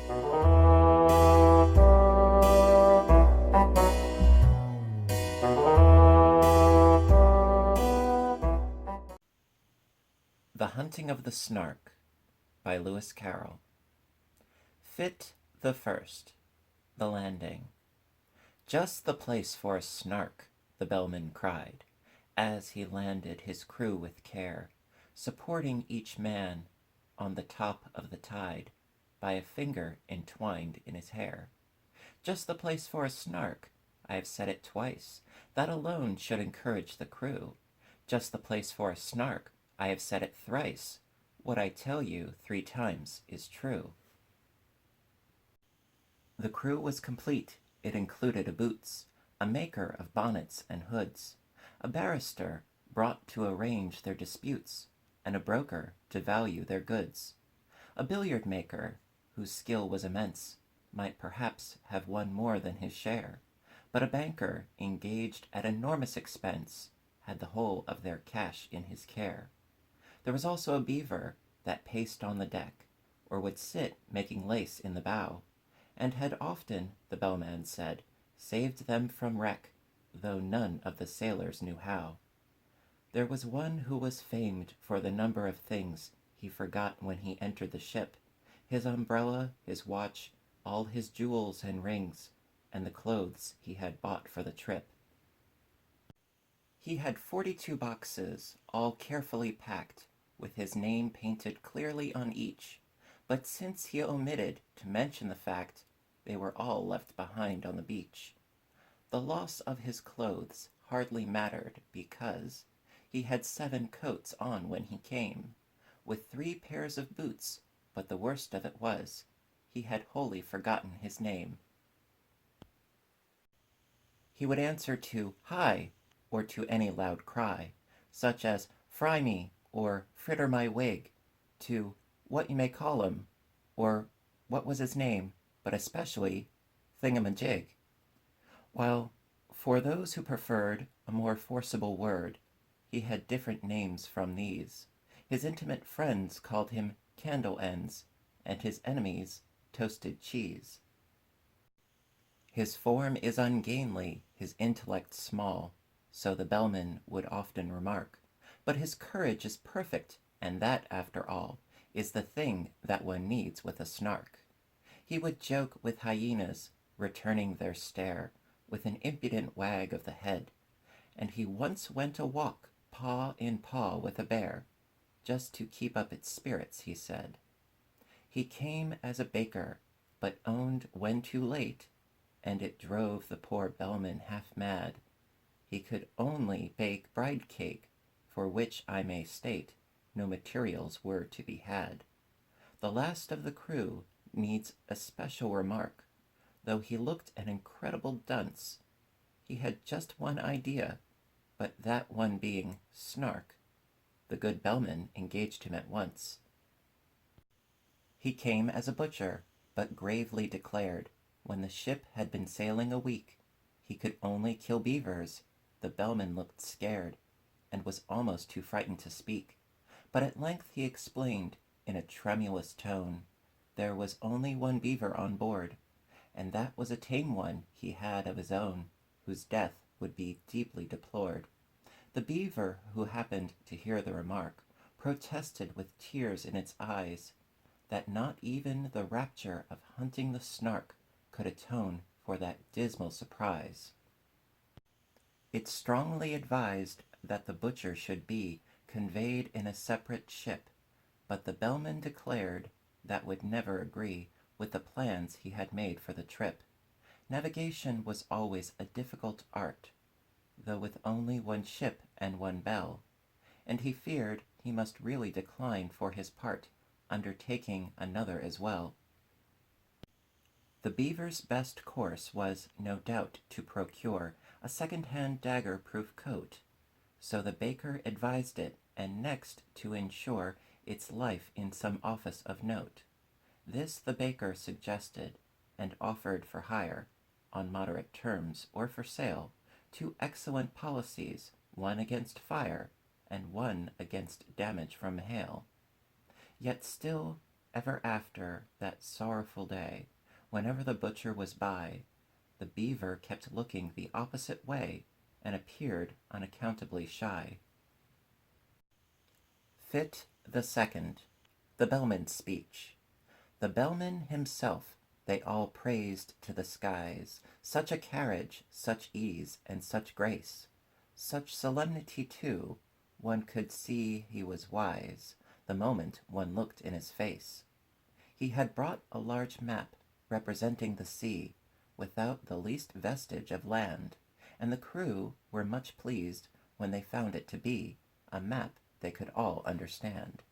The Hunting of the Snark by Lewis Carroll. Fit the first, the landing. Just the place for a snark, the bellman cried, as he landed his crew with care, supporting each man on the top of the tide by a finger entwined in his hair. Just the place for a snark, I have said it twice, that alone should encourage the crew. Just the place for a snark, I have said it thrice, what I tell you 3 times is true. The crew was complete. It included a boots, a maker of bonnets and hoods, a barrister brought to arrange their disputes, and a broker to value their goods. A billiard maker, whose skill was immense, might perhaps have won more than his share, but a banker, engaged at enormous expense, had the whole of their cash in his care. There was also a beaver that paced on the deck, or would sit making lace in the bow, and had often, the bellman said, saved them from wreck, though none of the sailors knew how. There was one who was famed for the number of things he forgot when he entered the ship, his umbrella, his watch, all his jewels and rings, and the clothes he had bought for the trip. He had 42 boxes, all carefully packed, with his name painted clearly on each, but since he omitted to mention the fact, they were all left behind on the beach. The loss of his clothes hardly mattered because he had 7 coats on when he came, with 3 pairs of boots, but the worst of it was, he had wholly forgotten his name. He would answer to "Hi," or to any loud cry, such as "Fry me," or "Fritter my wig," to "What you may call him," or "What was his name," but especially "Thingamajig." While for those who preferred a more forcible word, he had different names from these. His intimate friends called him "Candle ends," and his enemies "Toasted cheese." His form is ungainly, his intellect small, so the bellman would often remark, but his courage is perfect, and that, after all, is the thing that one needs with a snark. He would joke with hyenas, returning their stare with an impudent wag of the head, and he once went a walk paw in paw with a bear, just to keep up its spirits, he said. He came as a baker, but owned when too late, and it drove the poor bellman half mad. He could only bake bride cake, for which I may state no materials were to be had. The last of the crew needs a special remark, though he looked an incredible dunce. He had just one idea, but that one being Snark. The good bellman engaged him at once. He came as a butcher, but gravely declared, when the ship had been sailing a week, he could only kill beavers. The bellman looked scared, and was almost too frightened to speak, but at length he explained, in a tremulous tone, there was only one beaver on board, and that was a tame one he had of his own, whose death would be deeply deplored. The beaver, who happened to hear the remark, protested with tears in its eyes that not even the rapture of hunting the Snark could atone for that dismal surprise. It strongly advised that the butcher should be conveyed in a separate ship, but the bellman declared that would never agree with the plans he had made for the trip. Navigation was always a difficult art, though with only one ship and one bell, and he feared he must really decline for his part, undertaking another as well. The beaver's best course was, no doubt, to procure a second-hand dagger-proof coat, so the baker advised it, and next to insure its life in some office of note. This the baker suggested, and offered for hire, on moderate terms, or for sale, 2 excellent policies, one against fire, and one against damage from hail. Yet still, ever after that sorrowful day, whenever the butcher was by, the beaver kept looking the opposite way and appeared unaccountably shy. Fit the second, the bellman's speech. The bellman himself they all praised to the skies, such a carriage, such ease, and such grace, such solemnity too, one could see he was wise, the moment one looked in his face. He had brought a large map representing the sea, without the least vestige of land, and the crew were much pleased when they found it to be a map they could all understand.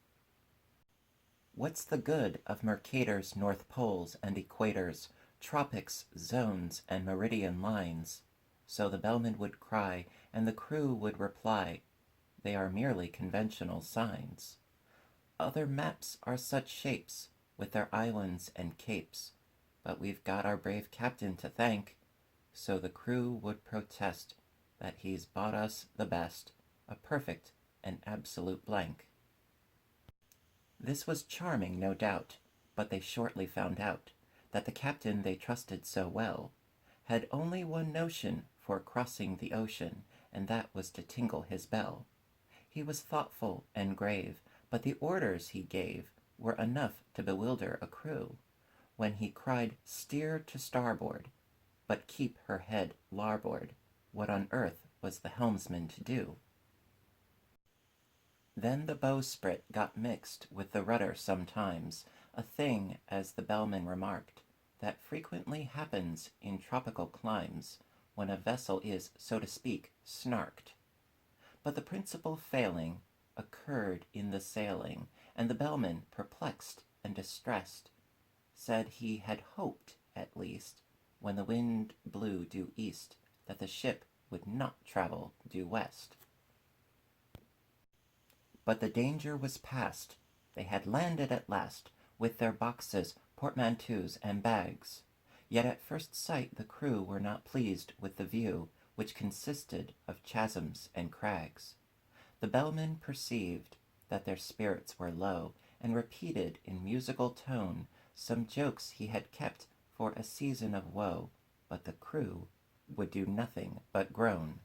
What's the good of Mercator's North Poles and equators, tropics, zones, and meridian lines? So the bellman would cry, and the crew would reply, they are merely conventional signs. Other maps are such shapes, with their islands and capes, but we've got our brave captain to thank. So the crew would protest that he's bought us the best, a perfect and absolute blank. This was charming, no doubt, but they shortly found out that the captain they trusted so well had only one notion for crossing the ocean, and that was to tingle his bell. He was thoughtful and grave, but the orders he gave were enough to bewilder a crew, when he cried, steer to starboard, but keep her head larboard. What on earth was the helmsman to do? Then the bowsprit got mixed with the rudder sometimes, a thing, as the bellman remarked, that frequently happens in tropical climes, when a vessel is, so to speak, snarked. But the principal failing occurred in the sailing, and the bellman, perplexed and distressed, said he had hoped, at least, when the wind blew due east, that the ship would not travel due west. But the danger was past. They had landed at last, with their boxes, portmanteaus, and bags. Yet at first sight the crew were not pleased with the view, which consisted of chasms and crags. The bellman perceived that their spirits were low, and repeated in musical tone some jokes he had kept for a season of woe, but the crew would do nothing but groan.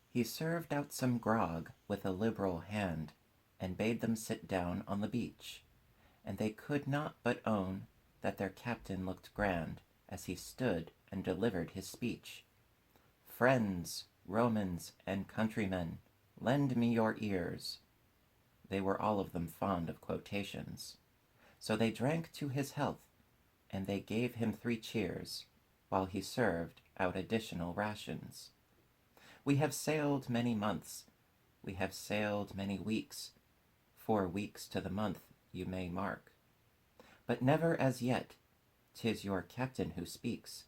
He served out some grog with a liberal hand, and bade them sit down on the beach, and they could not but own that their captain looked grand, as he stood and delivered his speech. Friends, Romans, and countrymen, lend me your ears. They were all of them fond of quotations. So they drank to his health, and they gave him 3 cheers, while he served out additional rations. We have sailed many months, we have sailed many weeks, 4 weeks to the month you may mark. But never as yet, 'tis your captain who speaks,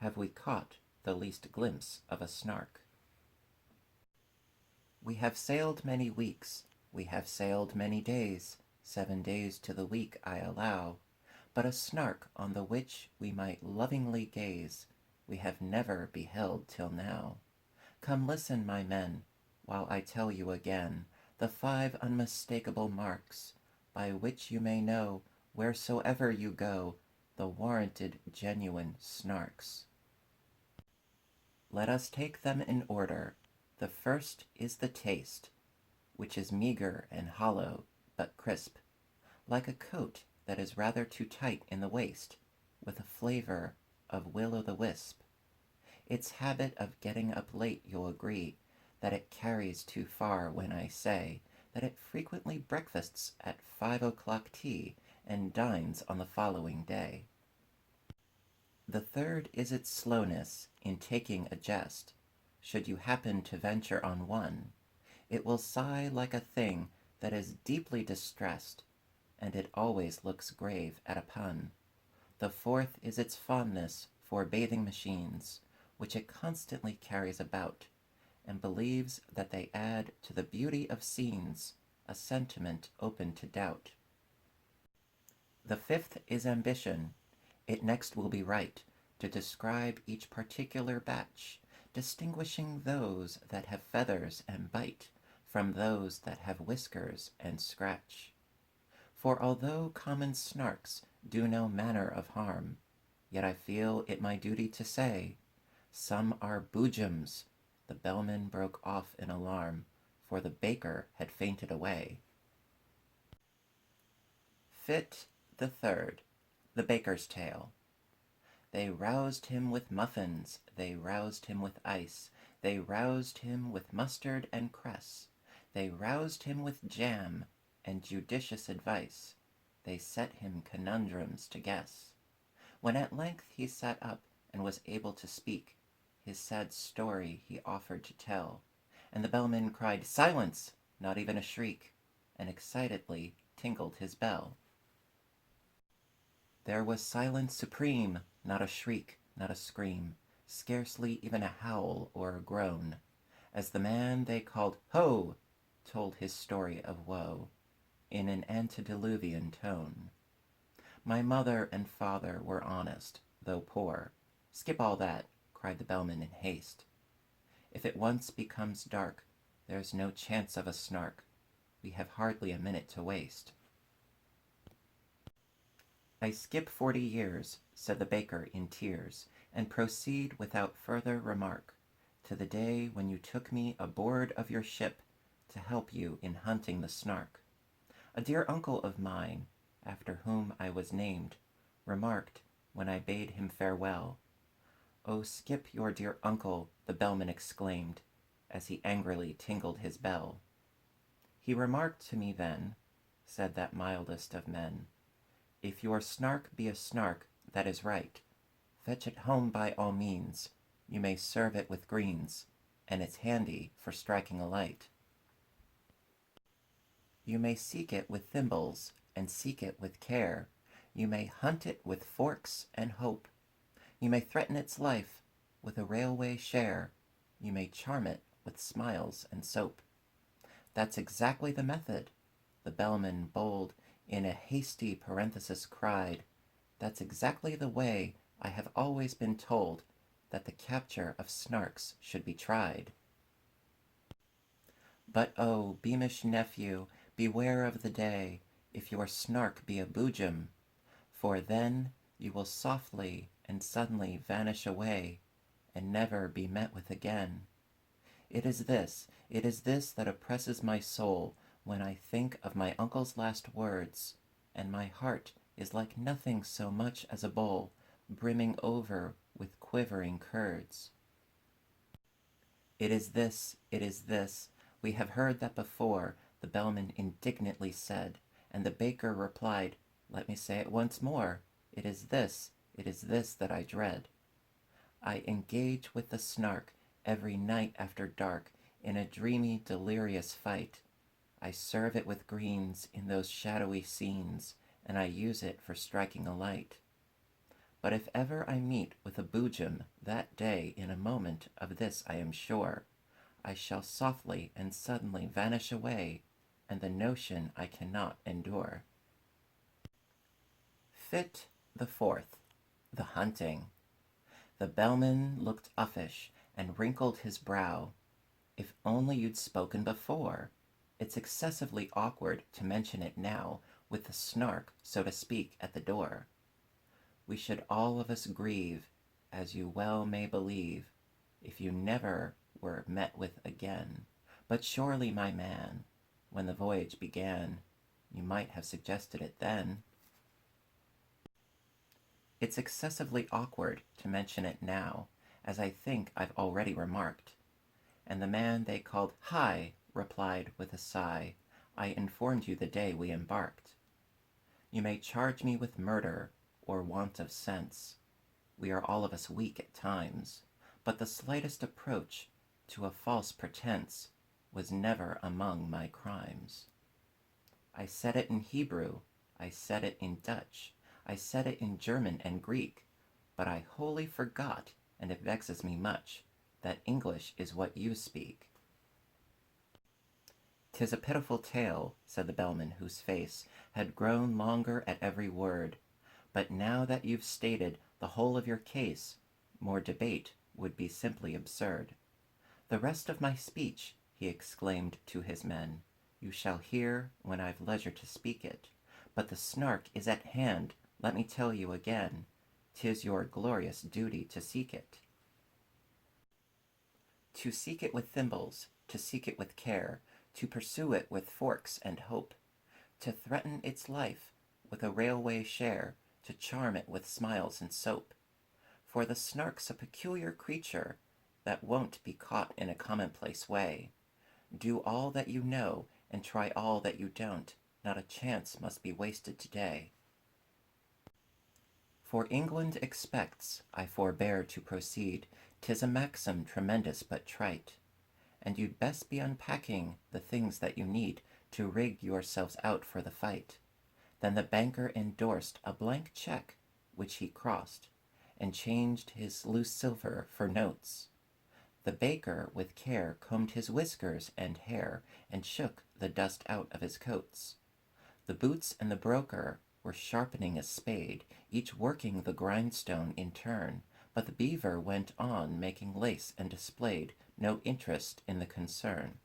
have we caught the least glimpse of a Snark. We have sailed many weeks, we have sailed many days, 7 days to the week I allow, but a Snark on the which we might lovingly gaze, we have never beheld till now. Come listen, my men, while I tell you again the 5 unmistakable marks, by which you may know, wheresoever you go, the warranted genuine Snarks. Let us take them in order. The first is the taste, which is meager and hollow, but crisp, like a coat that is rather too tight in the waist, with a flavor of will-o'-the-wisp. Its habit of getting up late, you'll agree, that it carries too far when I say that it frequently breakfasts at 5 o'clock tea and dines on the following day. The third is its slowness in taking a jest. Should you happen to venture on one, it will sigh like a thing that is deeply distressed, and it always looks grave at a pun. The fourth is its fondness for bathing machines, which it constantly carries about, and believes that they add to the beauty of scenes, a sentiment open to doubt. The fifth is ambition. It next will be right to describe each particular batch, distinguishing those that have feathers and bite from those that have whiskers and scratch. For although common snarks do no manner of harm, yet I feel it my duty to say, some are boojums. The bellman broke off in alarm, for the baker had fainted away. Fit the third, the baker's tale. They roused him with muffins, they roused him with ice, they roused him with mustard and cress, they roused him with jam and judicious advice, they set him conundrums to guess. When at length he sat up and was able to speak, his sad story he offered to tell, and the bellman cried, "Silence!" not even a shriek, and excitedly tingled his bell. There was silence supreme, not a shriek, not a scream, scarcely even a howl or a groan, as the man they called Ho told his story of woe, in an antediluvian tone. My mother and father were honest, though poor. Skip all that, cried the bellman in haste. If it once becomes dark, there's no chance of a snark. We have hardly a minute to waste. I skip 40 years, said the baker in tears, and proceed without further remark to the day when you took me aboard of your ship to help you in hunting the Snark. A dear uncle of mine, after whom I was named, remarked, when I bade him farewell, "Oh, skip your dear uncle," the bellman exclaimed, as he angrily tingled his bell. He remarked to me then, said that mildest of men, "If your Snark be a Snark, that is right. Fetch it home by all means. You may serve it with greens, and it's handy for striking a light. You may seek it with thimbles, and seek it with care. You may hunt it with forks and hope. You may threaten its life with a railway share. You may charm it with smiles and soap." That's exactly the method, the bellman bold in a hasty parenthesis cried. That's exactly the way I have always been told that the capture of Snarks should be tried. But oh, beamish nephew, beware of the day, if your Snark be a boojum, for then you will softly and suddenly vanish away, and never be met with again. It is this that oppresses my soul when I think of my uncle's last words, and my heart is like nothing so much as a bowl brimming over with quivering curds. It is this, we have heard that before," the bellman indignantly said, and the baker replied, "Let me say it once more, it is this that I dread. I engage with the Snark every night after dark in a dreamy, delirious fight. I serve it with greens in those shadowy scenes, and I use it for striking a light. But if ever I meet with a boojum, that day, in a moment of this I am sure, I shall softly and suddenly vanish away, and the notion I cannot endure." Fit the fourth, the hunting. The bellman looked uffish and wrinkled his brow. "If only you'd spoken before! It's excessively awkward to mention it now, with the Snark, so to speak, at the door. We should all of us grieve, as you well may believe, if you never were met with again. But surely, my man, when the voyage began, you might have suggested it then." It's excessively awkward to mention it now, as I think I've already remarked. And the man they called Hi replied with a sigh, "I informed you the day we embarked. You may charge me with murder or want of sense. We are all of us weak at times, but the slightest approach to a false pretense was never among my crimes. I said it in Hebrew, I said it in Dutch, I said it in German and Greek, but I wholly forgot, and it vexes me much, that English is what you speak." "'Tis a pitiful tale," said the bellman, whose face had grown longer at every word, "but now that you've stated the whole of your case, more debate would be simply absurd. The rest of my speech," he exclaimed to his men, "you shall hear when I've leisure to speak it, But the Snark is at hand, let me tell you again, 'tis your glorious duty to seek it. To seek it with thimbles, to seek it with care, to pursue it with forks and hope, to threaten its life with a railway share, to charm it with smiles and soap. For the Snark's a peculiar creature that won't be caught in a commonplace way. Do all that you know, and try all that you don't, not a chance must be wasted today. For England expects, I forbear to proceed, 'tis a maxim tremendous but trite, and you'd best be unpacking the things that you need to rig yourselves out for the fight. Then the banker endorsed a blank check, which he crossed, and changed his loose silver for notes. The baker with care combed his whiskers and hair, and shook the dust out of his coats. The boots and the broker were sharpening a spade, each working the grindstone in turn, but the beaver went on making lace and displayed no interest in the concern.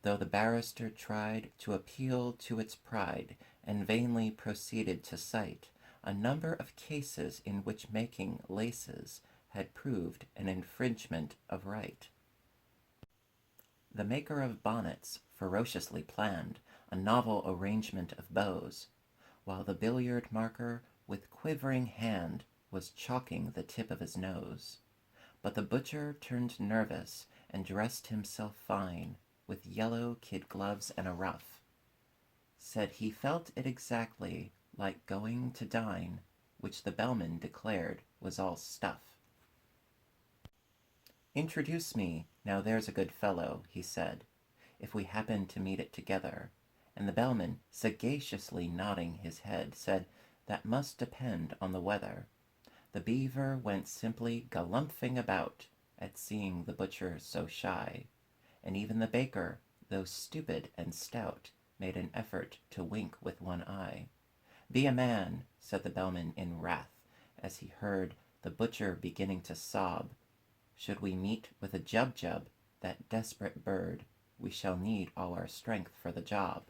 Though the barrister tried to appeal to its pride, and vainly proceeded to cite a number of cases in which making laces had proved an infringement of right. The maker of bonnets ferociously planned a novel arrangement of bows, while the billiard marker with quivering hand was chalking the tip of his nose. But the butcher turned nervous and dressed himself fine, with yellow kid gloves and a ruff. Said he felt it exactly like going to dine, which the bellman declared was all stuff. "Introduce me, now there's a good fellow," he said, "if we happen to meet it together." And the bellman, sagaciously nodding his head, said, "That must depend on the weather." The beaver went simply galumphing about at seeing the butcher so shy, and even the baker, though stupid and stout, made an effort to wink with one eye. "Be a man," said the bellman in wrath, as he heard the butcher beginning to sob. "Should we meet with a jub-jub, that desperate bird, we shall need all our strength for the job."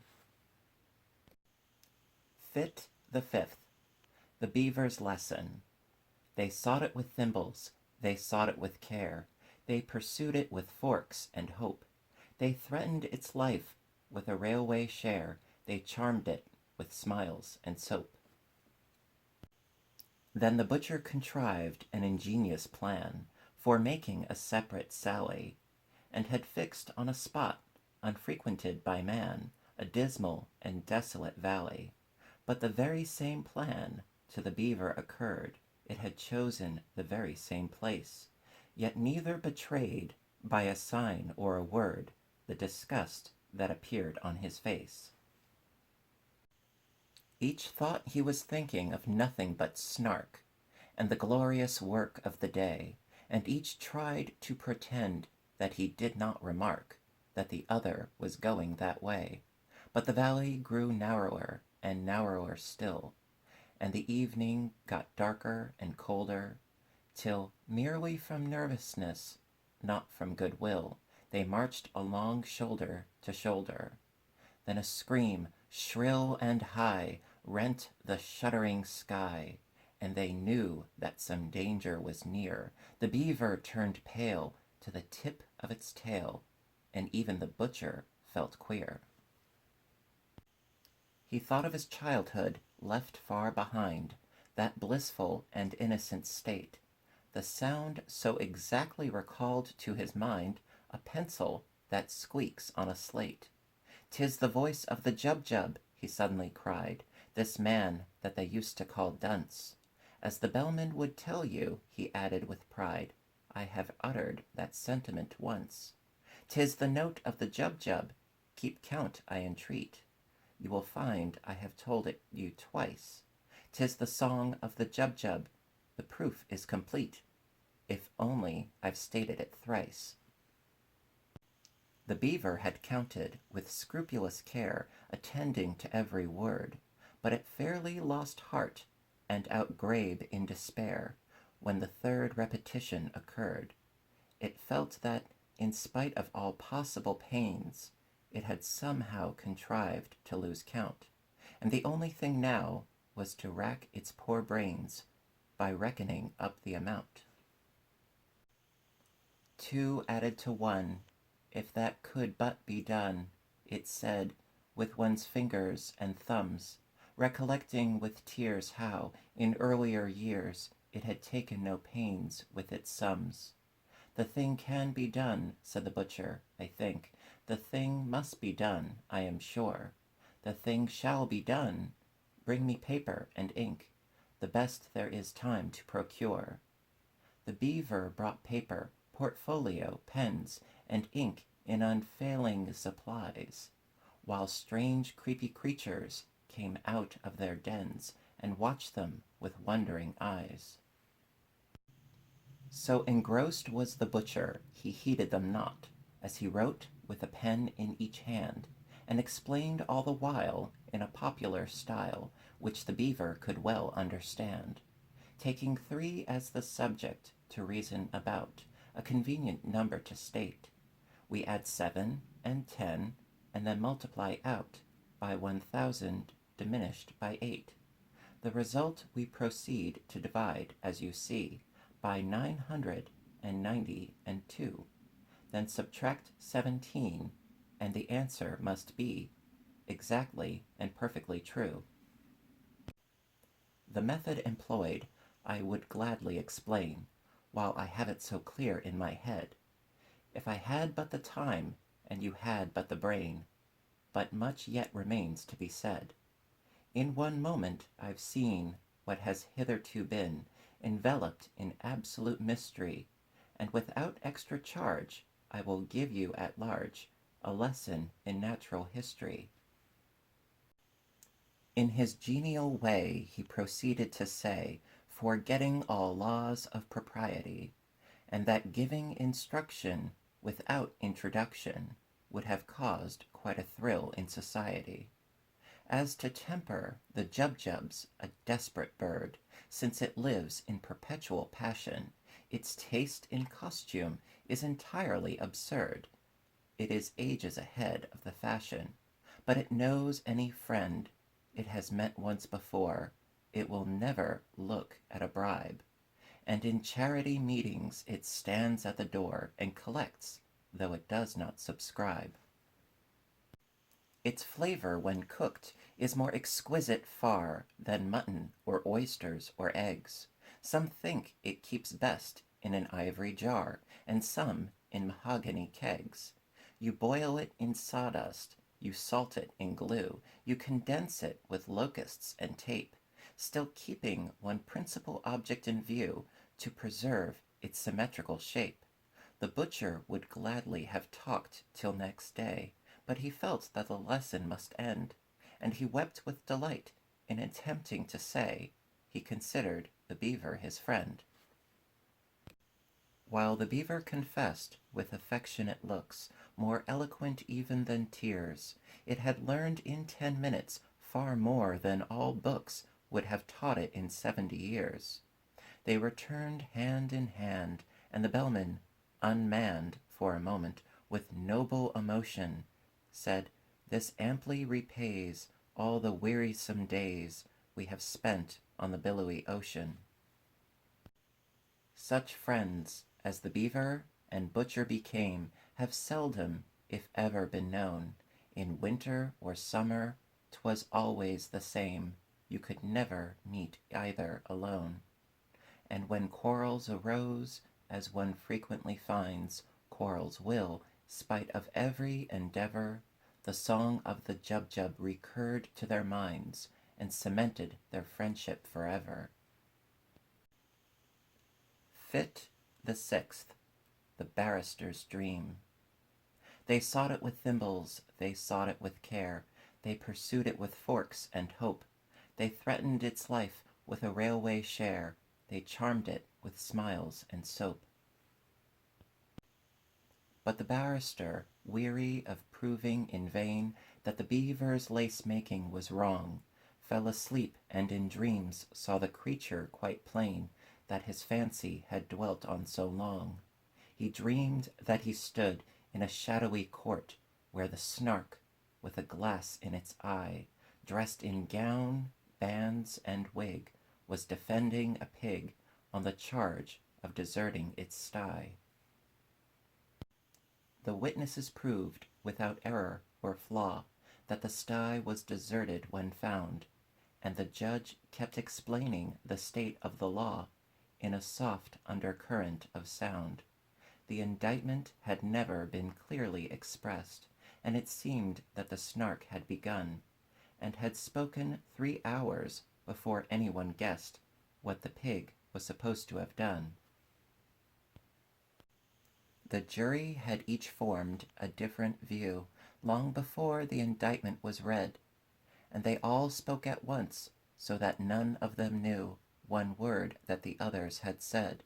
Fit the fifth. The beaver's lesson. They sought it with thimbles, they sought it with care, they pursued it with forks and hope. They threatened its life with a railway share, they charmed it with smiles and soap. Then the butcher contrived an ingenious plan for making a separate sally, and had fixed on a spot unfrequented by man, a dismal and desolate valley. But the very same plan to the beaver occurred, it had chosen the very same place, yet neither betrayed by a sign or a word the disgust that appeared on his face. Each thought he was thinking of nothing but Snark, and the glorious work of the day, and each tried to pretend that he did not remark that the other was going that way. But the valley grew narrower and narrower still, and the evening got darker and colder, till, merely from nervousness, not from good will, they marched along shoulder to shoulder. Then a scream, shrill and high, rent the shuddering sky, and they knew that some danger was near. The beaver turned pale to the tip of its tail, and even the butcher felt queer. He thought of his childhood left far behind, that blissful and innocent state. The sound so exactly recalled to his mind a pencil that squeaks on a slate. "'Tis the voice of the Jub-Jub," he suddenly cried, "this man that they used to call Dunce. As the bellman would tell you," he added with pride, "I have uttered that sentiment once. 'Tis the note of the Jub-Jub, keep count, I entreat. You will find I have told it you twice. 'Tis the song of the Jub-Jub, the proof is complete, if only I've stated it thrice." The beaver had counted with scrupulous care, attending to every word, but it fairly lost heart and outgrabe in despair when the third repetition occurred. It felt that, in spite of all possible pains, it had somehow contrived to lose count, and the only thing now was to rack its poor brains by reckoning up the amount. 2 added to 1, if that could but be done, it said, with one's fingers and thumbs, recollecting with tears how, in earlier years, it had taken no pains with its sums. The thing can be done, said the butcher, I think. The thing must be done, I am sure. The thing shall be done. Bring me paper and ink, the best there is time to procure. The beaver brought paper, portfolio, pens, and ink in unfailing supplies, while strange creepy creatures came out of their dens and watched them with wondering eyes. So engrossed was the butcher, he heeded them not, as he wrote with a pen in each hand, and explained all the while in a popular style, which the beaver could well understand, taking 3 as the subject to reason about, a convenient number to state. We add 7 and 10, and then multiply out by 1,000 diminished by 8. The result we proceed to divide, as you see, by 992. Then subtract 17, and the answer must be exactly and perfectly true. The method employed I would gladly explain, while I have it so clear in my head, if I had but the time, and you had but the brain. But much yet remains to be said. In one moment I've seen what has hitherto been enveloped in absolute mystery, and without extra charge I will give you at large a lesson in natural history. In his genial way he proceeded to say, forgetting all laws of propriety, and that giving instruction without introduction would have caused quite a thrill in society. As to temper, the Jubjub's a desperate bird, since it lives in perpetual passion. Its taste in costume is entirely absurd. It is ages ahead of the fashion, but it knows any friend it has met once before. It will never look at a bribe, and in charity meetings it stands at the door and collects, though it does not subscribe. Its flavor, when cooked, is more exquisite far than mutton or oysters or eggs. Some think it keeps best in an ivory jar, and some in mahogany kegs. You boil it in sawdust, you salt it in glue, you condense it with locusts and tape, still keeping one principal object in view, to preserve its symmetrical shape. The butcher would gladly have talked till next day, but he felt that the lesson must end, and he wept with delight in attempting to say he considered the beaver his friend. While the beaver confessed with affectionate looks, more eloquent even than tears, it had learned in 10 minutes far more than all books would have taught it in 70 years. They returned hand in hand, and the bellman, unmanned for a moment with noble emotion, said, "This amply repays all the wearisome days we have spent on the billowy ocean." Such friends as the beaver and butcher became have seldom, if ever, been known. In winter or summer 'twas always the same. You could never meet either alone. And when quarrels arose, as one frequently finds quarrels will, spite of every endeavor, the song of the Jubjub recurred to their minds and cemented their friendship forever. Fit the 6th, the barrister's dream. They sought it with thimbles, they sought it with care, they pursued it with forks and hope, they threatened its life with a railway share, they charmed it with smiles and soap. But the barrister, weary of proving in vain that the beaver's lace-making was wrong, fell asleep and in dreams saw the creature quite plain that his fancy had dwelt on so long. He dreamed that he stood in a shadowy court where the Snark, with a glass in its eye, dressed in gown, bands, and wig, was defending a pig on the charge of deserting its sty. The witnesses proved, without error or flaw, that the sty was deserted when found, and the judge kept explaining the state of the law in a soft undercurrent of sound. The indictment had never been clearly expressed, and it seemed that the Snark had begun, and had spoken 3 hours before anyone guessed what the pig was supposed to have done. The jury had each formed a different view long before the indictment was read, and they all spoke at once, so that none of them knew one word that the others had said.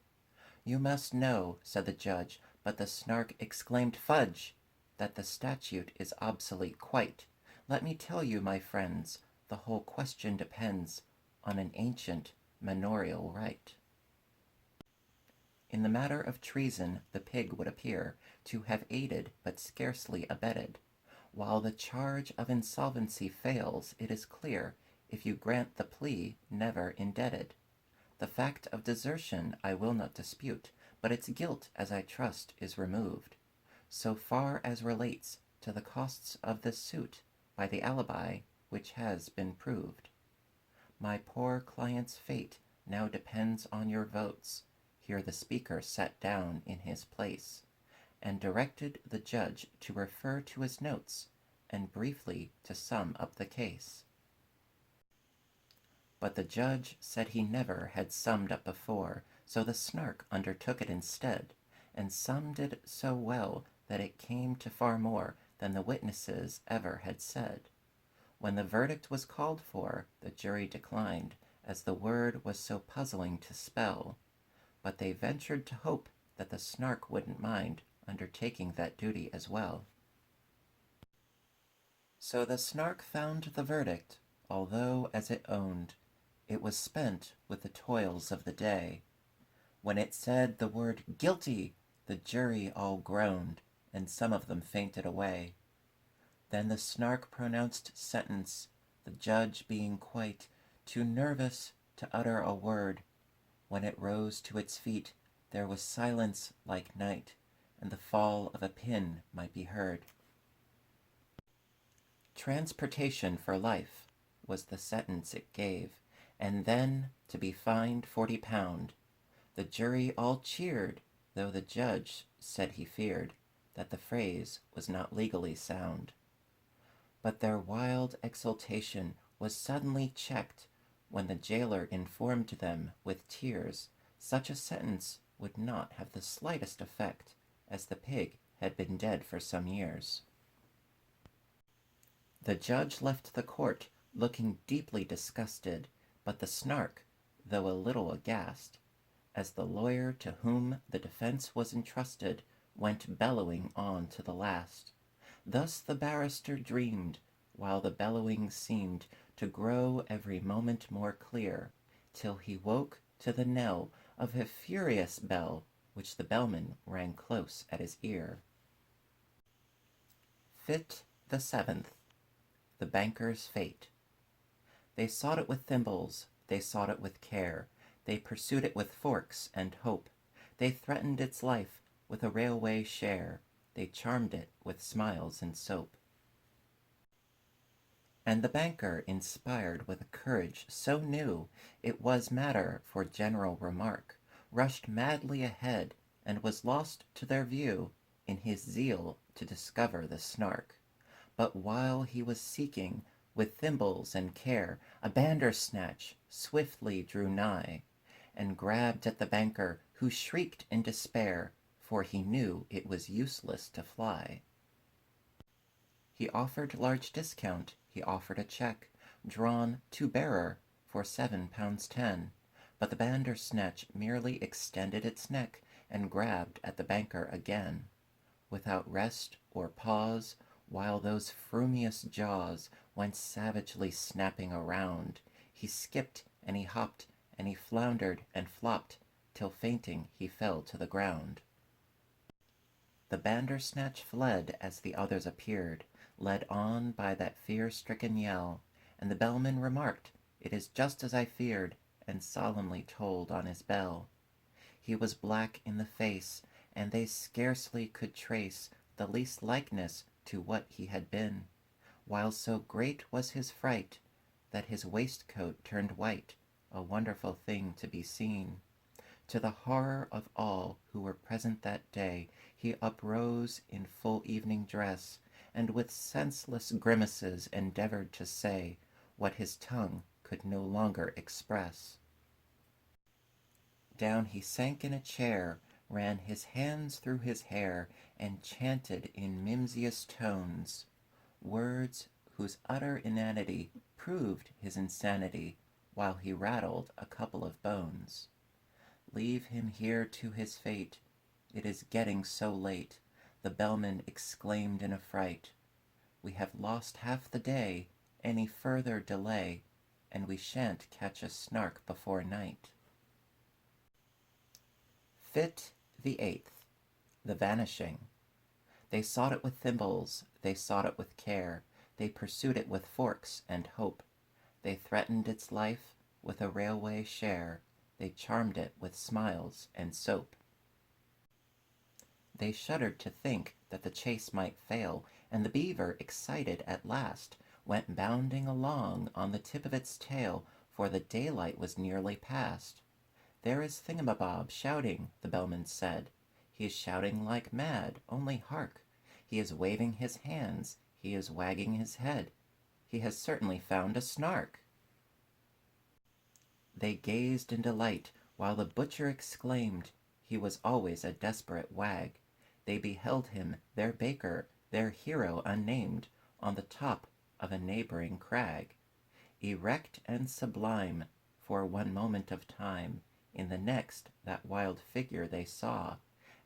"You must know," said the judge, but the Snark exclaimed, "Fudge! That the statute is obsolete quite. Let me tell you, my friends, the whole question depends on an ancient manorial right." In the matter of treason, the pig would appear to have aided but scarcely abetted. While the charge of insolvency fails, it is clear, if you grant the plea, never indebted. The fact of desertion I will not dispute, but its guilt, as I trust, is removed, so far as relates to the costs of this suit, by the alibi which has been proved. My poor client's fate now depends on your votes. Here the speaker sat down in his place, and directed the judge to refer to his notes, and briefly to sum up the case. But the judge said he never had summed up before, so the Snark undertook it instead, and summed it so well that it came to far more than the witnesses ever had said. When the verdict was called for, the jury declined, as the word was so puzzling to spell, but they ventured to hope that the Snark wouldn't mind undertaking that duty as well. So the Snark found the verdict, although, as it owned, it was spent with the toils of the day. When it said the word "guilty," the jury all groaned, and some of them fainted away. Then the Snark pronounced sentence, the judge being quite too nervous to utter a word. When it rose to its feet, there was silence like night, and the fall of a pin might be heard. Transportation for life was the sentence it gave, and then to be fined £40. The jury all cheered, though the judge said he feared that the phrase was not legally sound. But their wild exultation was suddenly checked when the jailer informed them with tears such a sentence would not have the slightest effect, as the pig had been dead for some years. The judge left the court looking deeply disgusted, but the Snark, though a little aghast, as the lawyer to whom the defense was entrusted went bellowing on to the last. Thus the barrister dreamed, while the bellowing seemed to grow every moment more clear, till he woke to the knell of a furious bell, which the bellman rang close at his ear. Fit the 7th. The banker's fate. They sought it with thimbles, they sought it with care, they pursued it with forks and hope, they threatened its life with a railway share, they charmed it with smiles and soap. And the banker, inspired with a courage so new it was matter for general remark, rushed madly ahead, and was lost to their view in his zeal to discover the Snark. But while he was seeking, with thimbles and care, a bandersnatch swiftly drew nigh, and grabbed at the banker, who shrieked in despair, for he knew it was useless to fly. He offered large discount, he offered a check, drawn to bearer for £7.10, but the bandersnatch merely extended its neck and grabbed at the banker again, without rest or pause, while those frumious jaws went savagely snapping around. He skipped and he hopped and he floundered and flopped, till fainting he fell to the ground. The bandersnatch fled as the others appeared, led on by that fear-stricken yell, and the bellman remarked, "It is just as I feared," and solemnly tolled on his bell. He was black in the face, and they scarcely could trace the least likeness to what he had been, while so great was his fright that his waistcoat turned white, a wonderful thing to be seen. To the horror of all who were present that day, he uprose in full evening dress, and with senseless grimaces endeavored to say what his tongue could no longer express. Down he sank in a chair, ran his hands through his hair, and chanted in mimsious tones words whose utter inanity proved his insanity, while he rattled a couple of bones. "Leave him here to his fate. It is getting so late," the bellman exclaimed in affright. "We have lost half the day. Any further delay, and we shan't catch a Snark before night." Fit the 8th. The Vanishing. They sought it with thimbles, they sought it with care, they pursued it with forks and hope. They threatened its life with a railway share, they charmed it with smiles and soap. They shuddered to think that the chase might fail, and the beaver, excited at last, went bounding along on the tip of its tail, for the daylight was nearly past. "There is Thingamabob shouting," the bellman said. "He is shouting like mad, only hark! He is waving his hands, he is wagging his head. He has certainly found a Snark." They gazed in delight, while the butcher exclaimed he was always a desperate wag. They beheld him, their baker, their hero unnamed, on the top of a neighboring crag, erect and sublime for one moment of time. In the next, that wild figure they saw,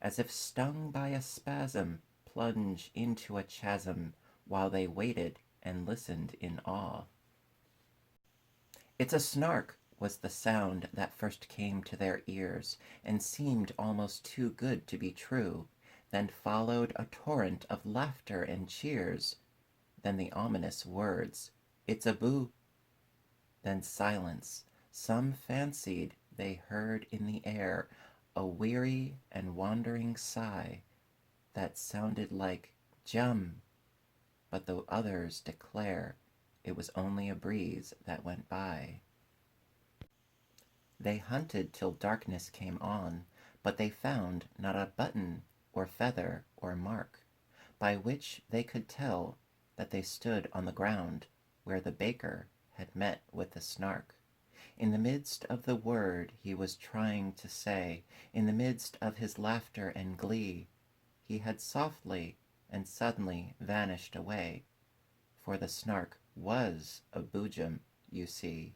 as if stung by a spasm, plunge into a chasm, while they waited and listened in awe. "It's a Snark," was the sound that first came to their ears, and seemed almost too good to be true. Then followed a torrent of laughter and cheers. Then the ominous words, "It's a boo." Then silence. Some fancied they heard in the air a weary and wandering sigh that sounded like "Jum," but the others declare it was only a breeze that went by. They hunted till darkness came on, but they found not a button or feather or mark, by which they could tell that they stood on the ground where the baker had met with the Snark. In the midst of the word he was trying to say, in the midst of his laughter and glee, he had softly and suddenly vanished away, for the Snark was a boojum, you see.